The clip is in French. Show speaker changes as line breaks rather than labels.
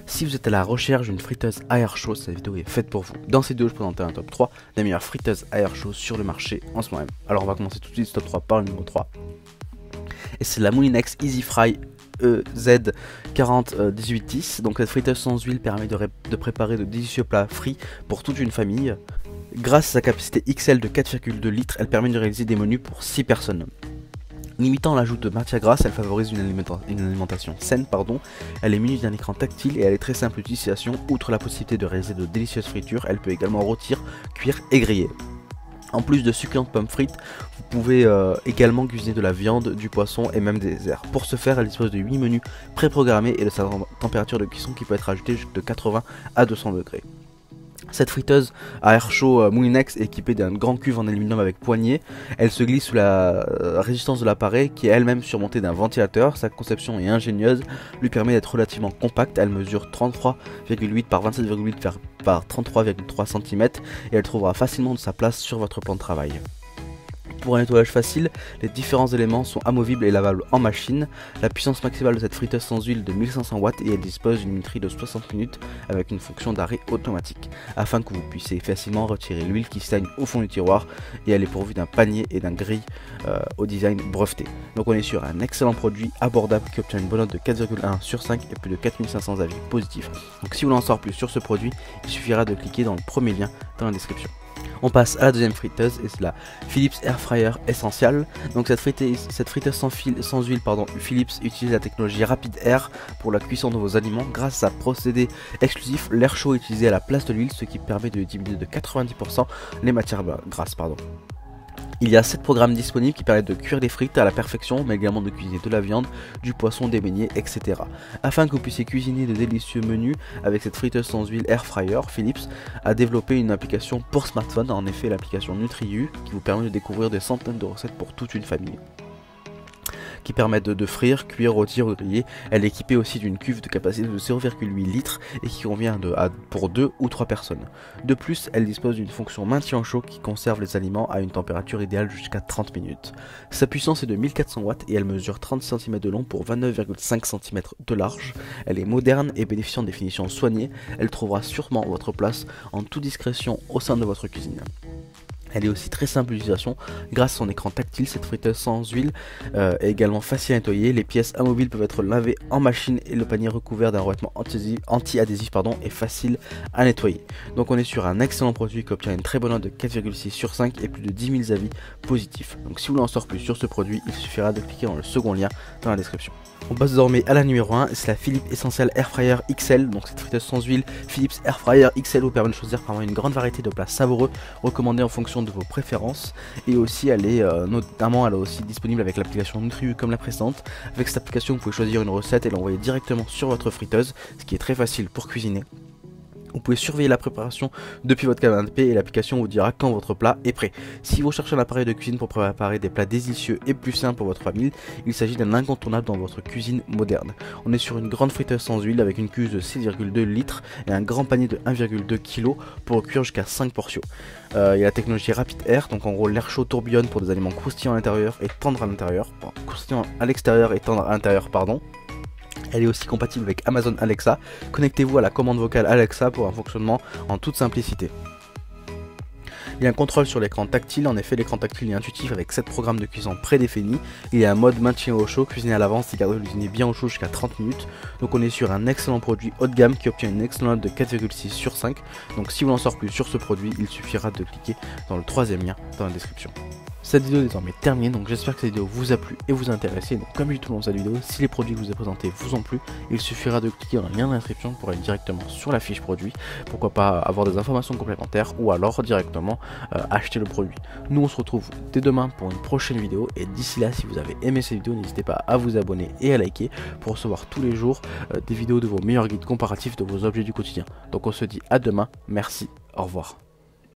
Si vous êtes à la recherche d'une friteuse à air chaud, cette vidéo est faite pour vous. Dans cette vidéo, je présente un top 3 des meilleures friteuses à air chaud sur le marché en ce moment même. Alors on va commencer tout de suite ce top 3 par le numéro 3. Et c'est la Moulinex Easy Fry EZ401810. Donc cette friteuse sans huile permet de préparer de délicieux plats frits pour toute une famille. Grâce à sa capacité XL de 4,2 litres, elle permet de réaliser des menus pour 6 personnes. Limitant l'ajout de matière grasse, elle favorise une alimentation saine. Elle est munie d'un écran tactile et elle est très simple d'utilisation. Outre la possibilité de réaliser de délicieuses fritures, elle peut également rôtir, cuire et griller. En plus de succulentes pommes frites, vous pouvez également cuisiner de la viande, du poisson et même des airs. Pour ce faire, elle dispose de 8 menus préprogrammés et de sa température de cuisson qui peut être ajoutée de 80 à 200 degrés. Cette friteuse à air chaud Moulinex est équipée d'un grand cuve en aluminium avec poignée. Elle se glisse sous la résistance de l'appareil qui est elle-même surmontée d'un ventilateur. Sa conception est ingénieuse, lui permet d'être relativement compacte. Elle mesure 33,8 par 27,8 par 33,3 cm et elle trouvera facilement de sa place sur votre plan de travail. Pour un nettoyage facile, les différents éléments sont amovibles et lavables en machine. La puissance maximale de cette friteuse sans huile est de 1500 watts et elle dispose d'une minuterie de 60 minutes avec une fonction d'arrêt automatique, afin que vous puissiez facilement retirer l'huile qui stagne au fond du tiroir, et elle est pourvue d'un panier et d'un grille au design breveté. Donc on est sur un excellent produit abordable qui obtient une bonne note de 4,1 sur 5 et plus de 4500 avis positifs. Donc si vous voulez en savoir plus sur ce produit, il suffira de cliquer dans le premier lien dans la description. On passe à la deuxième friteuse et c'est la Philips Air Fryer Essential. Donc cette friteuse sans huile, Philips utilise la technologie Rapid Air pour la cuisson de vos aliments. Grâce à un procédé exclusif, l'air chaud est utilisé à la place de l'huile, ce qui permet de diminuer de 90% les matières grasses. Il y a 7 programmes disponibles qui permettent de cuire des frites à la perfection, mais également de cuisiner de la viande, du poisson, des beignets, etc. Afin que vous puissiez cuisiner de délicieux menus avec cette friteuse sans huile Air Fryer, Philips a développé une application pour smartphone, en effet l'application NutriU, qui vous permet de découvrir des centaines de recettes pour toute une famille, qui permettent de frire, cuire, rôtir ou griller. Elle est équipée aussi d'une cuve de capacité de 0,8 litres et qui convient pour 2 ou 3 personnes. De plus, elle dispose d'une fonction maintien chaud qui conserve les aliments à une température idéale jusqu'à 30 minutes. Sa puissance est de 1400 watts et elle mesure 30 cm de long pour 29,5 cm de large. Elle est moderne et bénéficiant de finitions soignées. Elle trouvera sûrement votre place en toute discrétion au sein de votre cuisine. Elle est aussi très simple d'utilisation grâce à son écran tactile. Cette friteuse sans huile est également facile à nettoyer. Les pièces amovibles peuvent être lavées en machine et le panier recouvert d'un revêtement anti-adhésif est facile à nettoyer. Donc on est sur un excellent produit qui obtient une très bonne note de 4,6 sur 5 et plus de 10 000 avis positifs. Donc si vous voulez en savoir plus sur ce produit, il suffira de cliquer dans le second lien dans la description. On passe désormais à la numéro 1, c'est la Philips Essential Air Fryer XL. Donc cette friteuse sans huile Philips Air Fryer XL vous permet de choisir parmi une grande variété de plats savoureux recommandés en fonction de vos préférences, et aussi elle est aussi disponible avec l'application NutriU comme la précédente. Avec cette application vous pouvez choisir une recette et l'envoyer directement sur votre friteuse, ce qui est très facile pour cuisiner. Vous pouvez surveiller la préparation depuis votre canapé et l'application vous dira quand votre plat est prêt. Si vous cherchez un appareil de cuisine pour préparer des plats délicieux et plus simples pour votre famille, il s'agit d'un incontournable dans votre cuisine moderne. On est sur une grande friteuse sans huile avec une cuve de 6,2 litres et un grand panier de 1,2 kg pour cuire jusqu'à 5 portions. Il y a la technologie Rapid Air, donc en gros l'air chaud tourbillonne pour des aliments croustillants à l'intérieur et tendres à l'intérieur. Croustillants à l'extérieur et tendres à l'intérieur, Elle est aussi compatible avec Amazon Alexa. Connectez-vous à la commande vocale Alexa pour un fonctionnement en toute simplicité. Il y a un contrôle sur l'écran tactile. En effet, l'écran tactile est intuitif avec 7 programmes de cuisson prédéfinis. Il y a un mode maintien au chaud, cuisiner à l'avance et garder le cuisiner bien au chaud jusqu'à 30 minutes. Donc on est sur un excellent produit haut de gamme qui obtient une excellente note de 4,6 sur 5. Donc si vous voulez en savoir plus sur ce produit, il suffira de cliquer dans le troisième lien dans la description. Cette vidéo est désormais terminée, donc j'espère que cette vidéo vous a plu et vous a intéressé. Donc comme je dis tout le long de cette vidéo, si les produits que je vous ai présentés vous ont plu, il suffira de cliquer dans le lien dans la description pour aller directement sur la fiche produit. Pourquoi pas avoir des informations complémentaires ou alors directement acheter le produit. Nous on se retrouve dès demain pour une prochaine vidéo, et d'ici là, si vous avez aimé cette vidéo, n'hésitez pas à vous abonner et à liker pour recevoir tous les jours des vidéos de vos meilleurs guides comparatifs de vos objets du quotidien. Donc on se dit à demain, merci, au revoir.